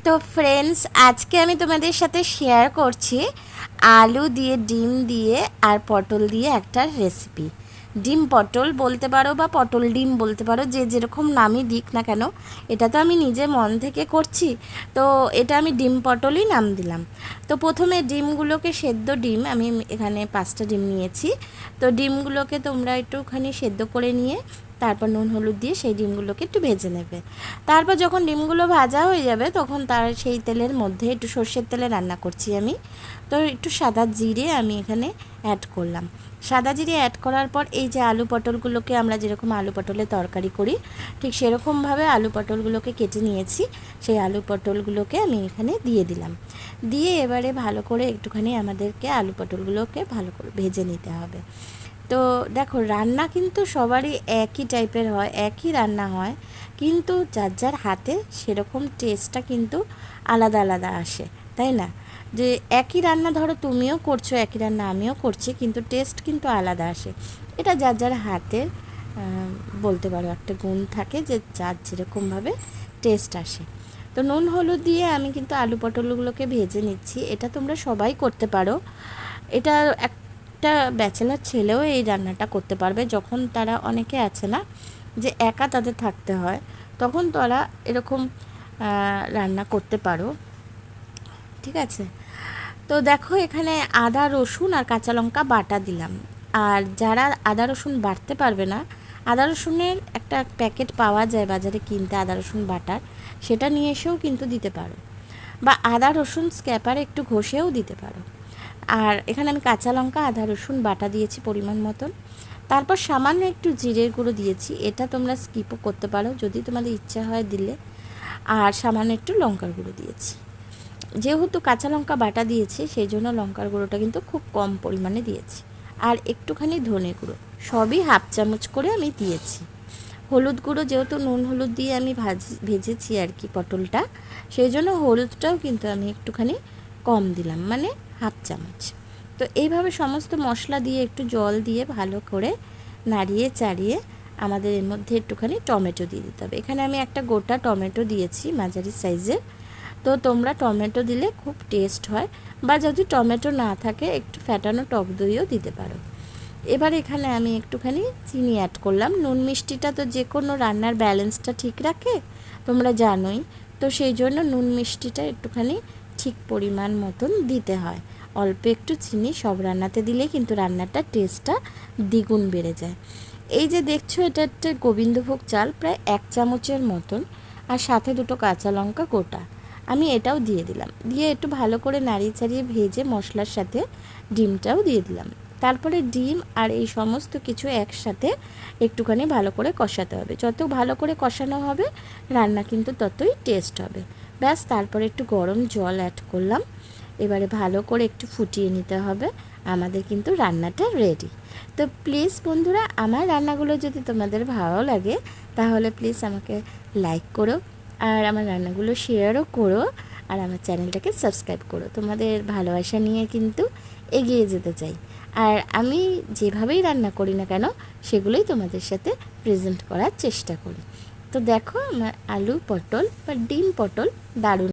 তো ফ্রেন্ডস, আজকে আমি তোমাদের সাথে শেয়ার করছি আলু দিয়ে, ডিম দিয়ে আর পটল দিয়ে একটা রেসিপি। ডিম পটল বলতে পারো বা পটল ডিম বলতে পারো, যে যেরকম নামই দিক না কেন, এটা তো আমি নিজে মন থেকে করছি, তো এটা আমি ডিম পটলই নাম দিলাম। তো প্রথমে ডিমগুলোকে, সেদ্ধ ডিম আমি এখানে 5টা ডিম নিয়েছি। তো ডিমগুলোকে তোমরা একটুখানি সেদ্ধ করে নিয়ে তারপর নুন হলুদ দিয়ে সেই ডিমগুলোকে একটু ভেজে নেবে। তারপর যখন ডিমগুলো ভাজা হয়ে যাবে তখন তার সেই তেলের মধ্যে একটু সর্ষের তেলে রান্না করছি আমি, তো একটু সাদা জিরে আমি এখানে অ্যাড করলাম। সাদা জিরে অ্যাড করার পর এই যে আলু পটলগুলোকে আমরা যেরকম আলু পটলের তরকারি করি ঠিক সেরকমভাবে আলু পটলগুলোকে কেটে নিয়েছি, সেই আলু পটলগুলোকে আমি এখানে দিয়ে দিলাম। দিয়ে এবারে ভালো করে একটুখানি আমাদেরকে আলু পটলগুলোকে ভালো করে ভেজে নিতে হবে। তো দেখো, রান্না কিন্তু সবারই একই টাইপের হয়, একই রান্না হয়, কিন্তু যার যার হাতে সেরকম টেস্টটা কিন্তু আলাদা আলাদা আসে, তাই না? যে একই রান্না, ধরো তুমিও করছো একই রান্না, আমিও করছি, কিন্তু টেস্ট কিন্তু আলাদা আসে। এটা যার যার হাতের বলতে পারো একটা গুণ থাকে, যে যার যেরকমভাবে টেস্ট আসে। তো নুন হলুদ দিয়ে আমি কিন্তু আলু পটলগুলোকে ভেজে নিচ্ছি। এটা তোমরা সবাই করতে পারো। এটা একটা ব্যাচেলার ছেলেও এই রান্নাটা করতে পারবে, যখন তারা অনেকে আছে না যে একা তাদের থাকতে হয়, তখন তারা এরকম রান্না করতে পারো, ঠিক আছে? তো দেখো, এখানে আদা রসুন আর কাঁচা লঙ্কা বাটা দিলাম। আর যারা আদা রসুন বাটতে পারবে না, আদা রসুনের একটা প্যাকেট পাওয়া যায় বাজারে কিনতে, আদা রসুন বাটার, সেটা নিয়ে এসেও কিন্তু দিতে পারো, বা আদা রসুন স্ক্যাপারে একটু ঘষেও দিতে পারো। আর এখানে আমি কাঁচা লঙ্কা, আদা রসুন বাটা দিয়েছি পরিমাণ মতন। তারপর সামান্য একটু জিরের গুঁড়ো দিয়েছি, এটা তোমরা স্কিপও করতে পারো যদি তোমাদের ইচ্ছা হয় দিলে। আর সামান্য একটু লঙ্কার গুঁড়ো দিয়েছি। যেহেতু কাঁচা লঙ্কা বাটা দিয়েছি সেই জন্য লঙ্কার গুঁড়োটা কিন্তু খুব কম পরিমাণে দিয়েছি। আর একটুখানি ধনে গুঁড়ো, সবই হাফ চামচ করে আমি দিয়েছি। হলুদ গুঁড়ো, যেহেতু নুন হলুদ দিয়ে আমি ভেজেছি আর কি পটলটা, সেই জন্য হলুদটাও কিন্তু আমি একটুখানি কম দিলাম, মানে হাফ চামচ। তো এইভাবে সমস্ত মশলা দিয়ে একটু জল দিয়ে ভালো করে নাড়িয়ে চাড়িয়ে আমাদের এর মধ্যে একটুখানি টমেটো দিয়ে দিতে হবে। এখানে আমি একটা গোটা টমেটো দিয়েছি, মাঝারি সাইজের। তো তোমরা টমেটো দিলে খুব টেস্ট হয়, বা যদি টমেটো না থাকে একটু ফ্যাটানো টক দইও দিতে পারো। এবার এখানে আমি একটুখানি চিনি অ্যাড করলাম। নুন মিষ্টিটা তো যে কোনো রান্নার ব্যালেন্সটা ঠিক রাখে, তোমরা জানোই। তো সেই জন্য নুন মিষ্টিটা একটুখানি ঠিক পরিমাণ মতন দিতে হয়। অল্প একটু চিনি সব রান্নাতে দিলে কিন্তু রান্নাটার টেস্টটা দ্বিগুণ বেড়ে যায়। এই যে দেখছো, এটা একটা গোবিন্দভোগ চাল, প্রায় 1 চামচের মতন, আর সাথে 2টো কাঁচা লঙ্কা গোটা আমি এটাও দিয়ে দিলাম। দিয়ে একটু ভালো করে নাড়িয়ে চাড়িয়ে ভেজে মশলার সাথে ডিমটাও দিয়ে দিলাম। তারপরে ডিম আর এই সমস্ত কিছু একসাথে একটুখানি ভালো করে কষাতে হবে। যত ভালো করে কষানো হবে রান্না কিন্তু ততই টেস্ট হবে। ব্যাস, তারপরে একটু গরম জল অ্যাড করলাম। এবারে ভালো করে একটু ফুটিয়ে নিতে হবে, আমাদের কিন্তু রান্নাটা রেডি। তো প্লিজ বন্ধুরা, আমার রান্নাগুলো যদি তোমাদের ভালো লাগে তাহলে প্লিজ আমাকে লাইক করো, আর আমার রান্নাগুলো শেয়ারও করো, আর আমার চ্যানেলটাকে সাবস্ক্রাইব করো। তোমাদের ভালোবাসা নিয়ে কিন্তু এগিয়ে যেতে চাই। আর আমি যেভাবেই রান্না করি না কেন সেগুলোই তোমাদের সাথে প্রেজেন্ট করার চেষ্টা করি। তো দেখো, আমার আলু পটল বা ডিম পটল দারুণ